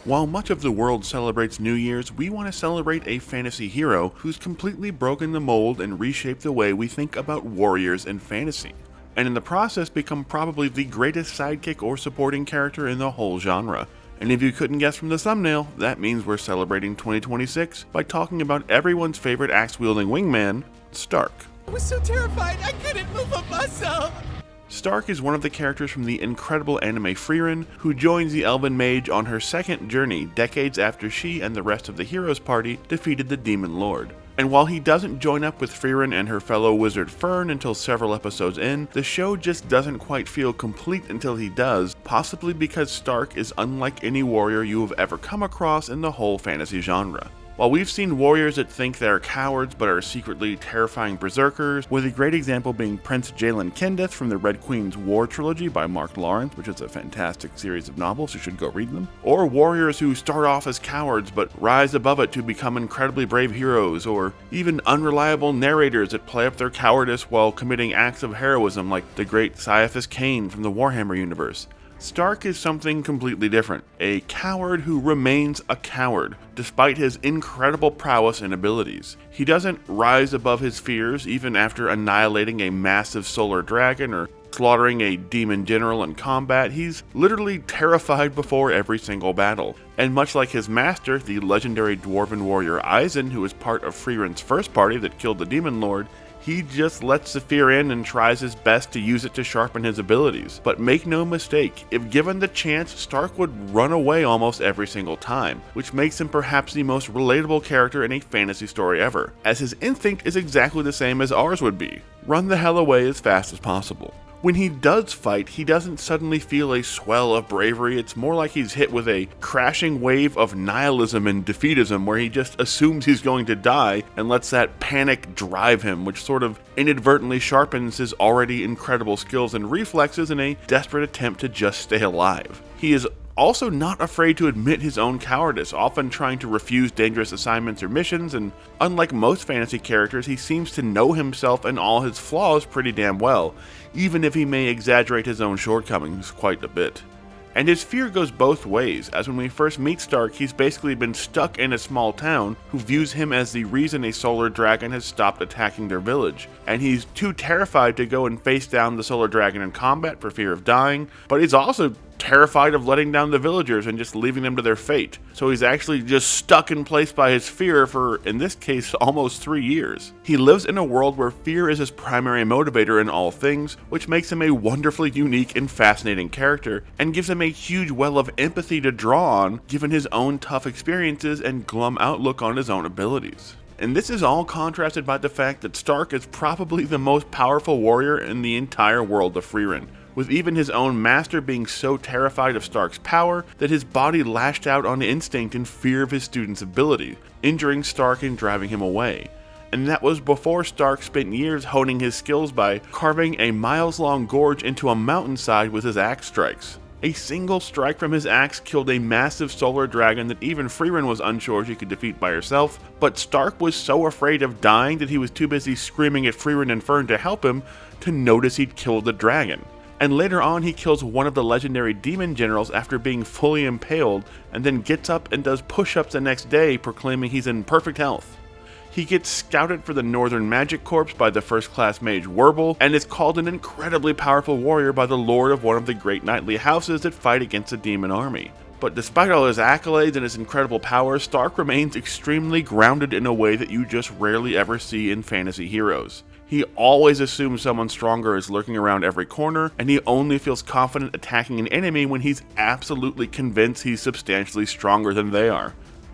While much of the world celebrates New Year's, we want to celebrate a fantasy hero who's completely broken the mold and reshaped the way we think about warriors in fantasy, and in the process become probably the greatest sidekick or supporting character in the whole genre. And if you couldn't guess from the thumbnail, that means we're celebrating 2026 by talking about everyone's favorite axe-wielding wingman, Stark. I was so terrified I couldn't move a muscle! Stark is one of the characters from the incredible anime Frieren, who joins the Elven Mage on her second journey decades after she and the rest of the hero's party defeated the Demon Lord. And while he doesn't join up with Frieren and her fellow wizard Fern until several episodes in, the show just doesn't quite feel complete until he does, possibly because Stark is unlike any warrior you have ever come across in the whole fantasy genre. While we've seen warriors that think they're cowards but are secretly terrifying berserkers, with a great example being Prince Jalen Kendeth from the Red Queen's War trilogy by Mark Lawrence, which is a fantastic series of novels, you should go read them, or warriors who start off as cowards but rise above it to become incredibly brave heroes, or even unreliable narrators that play up their cowardice while committing acts of heroism like the great Caiaphas Cain from the Warhammer universe. Stark is something completely different, a coward who remains a coward, despite his incredible prowess and abilities. He doesn't rise above his fears even after annihilating a massive solar dragon or slaughtering a demon general in combat. He's literally terrified before every single battle. And much like his master, the legendary dwarven warrior Eisen, who was part of Frieren's first party that killed the Demon Lord, he just lets the fear in and tries his best to use it to sharpen his abilities. But make no mistake, if given the chance, Stark would run away almost every single time, which makes him perhaps the most relatable character in a fantasy story ever, as his instinct is exactly the same as ours would be: run the hell away as fast as possible. When he does fight, he doesn't suddenly feel a swell of bravery. It's more like he's hit with a crashing wave of nihilism and defeatism where he just assumes he's going to die and lets that panic drive him, which sort of inadvertently sharpens his already incredible skills and reflexes in a desperate attempt to just stay alive. He is also not afraid to admit his own cowardice, often trying to refuse dangerous assignments or missions, and unlike most fantasy characters, he seems to know himself and all his flaws pretty damn well, even if he may exaggerate his own shortcomings quite a bit. And his fear goes both ways, as when we first meet Stark, he's basically been stuck in a small town who views him as the reason a solar dragon has stopped attacking their village, and he's too terrified to go and face down the solar dragon in combat for fear of dying, but he's also terrified of letting down the villagers and just leaving them to their fate. So he's actually just stuck in place by his fear for, in this case, almost 3 years. He lives in a world where fear is his primary motivator in all things, which makes him a wonderfully unique and fascinating character, and gives him a huge well of empathy to draw on, given his own tough experiences and glum outlook on his own abilities. And this is all contrasted by the fact that Stark is probably the most powerful warrior in the entire world of Frieren, with even his own master being so terrified of Stark's power that his body lashed out on instinct in fear of his student's ability, injuring Stark and driving him away. And that was before Stark spent years honing his skills by carving a miles-long gorge into a mountainside with his axe strikes. A single strike from his axe killed a massive solar dragon that even Frieren was unsure she could defeat by herself, but Stark was so afraid of dying that he was too busy screaming at Frieren and Fern to help him to notice he'd killed the dragon. And later on he kills one of the legendary demon generals after being fully impaled, and then gets up and does push-ups the next day proclaiming he's in perfect health. He gets scouted for the Northern Magic Corps by the first-class mage Werble, and is called an incredibly powerful warrior by the lord of one of the great knightly houses that fight against the demon army. But despite all his accolades and his incredible power, Stark remains extremely grounded in a way that you just rarely ever see in fantasy heroes. He always assumes someone stronger is lurking around every corner, and he only feels confident attacking an enemy when he's absolutely convinced he's substantially stronger than they are.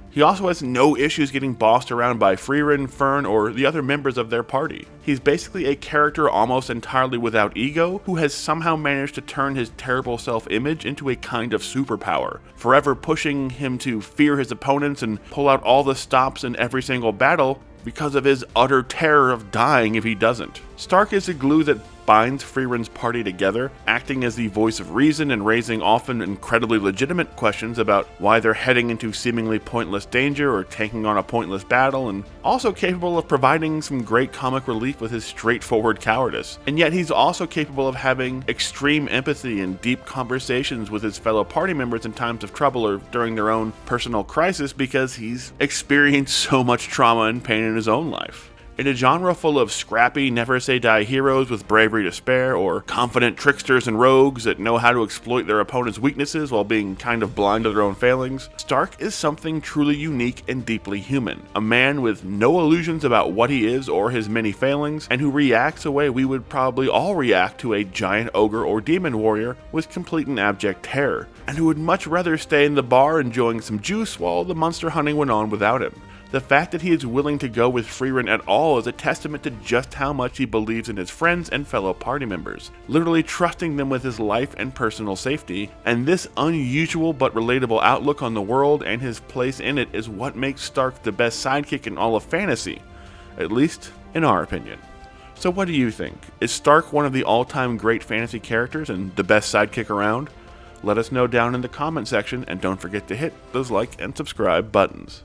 He also has no issues getting bossed around by Frieren, Fern, or the other members of their party. He's basically a character almost entirely without ego, who has somehow managed to turn his terrible self-image into a kind of superpower, forever pushing him to fear his opponents and pull out all the stops in every single battle, because of his utter terror of dying if he doesn't. Stark is the glue that binds Frieren's party together, acting as the voice of reason and raising often incredibly legitimate questions about why they're heading into seemingly pointless danger or taking on a pointless battle, and also capable of providing some great comic relief with his straightforward cowardice. And yet he's also capable of having extreme empathy and deep conversations with his fellow party members in times of trouble or during their own personal crisis because he's experienced so much trauma and pain in his own life. In a genre full of scrappy, never-say-die heroes with bravery to spare, or confident tricksters and rogues that know how to exploit their opponent's weaknesses while being kind of blind to their own failings, Stark is something truly unique and deeply human. A man with no illusions about what he is or his many failings, and who reacts the way we would probably all react to a giant ogre or demon warrior with complete and abject terror, and who would much rather stay in the bar enjoying some juice while the monster hunting went on without him. The fact that he is willing to go with Frieren at all is a testament to just how much he believes in his friends and fellow party members, literally trusting them with his life and personal safety, and this unusual but relatable outlook on the world and his place in it is what makes Stark the best sidekick in all of fantasy, at least in our opinion. So what do you think? Is Stark one of the all-time great fantasy characters and the best sidekick around? Let us know down in the comment section, and don't forget to hit those like and subscribe buttons.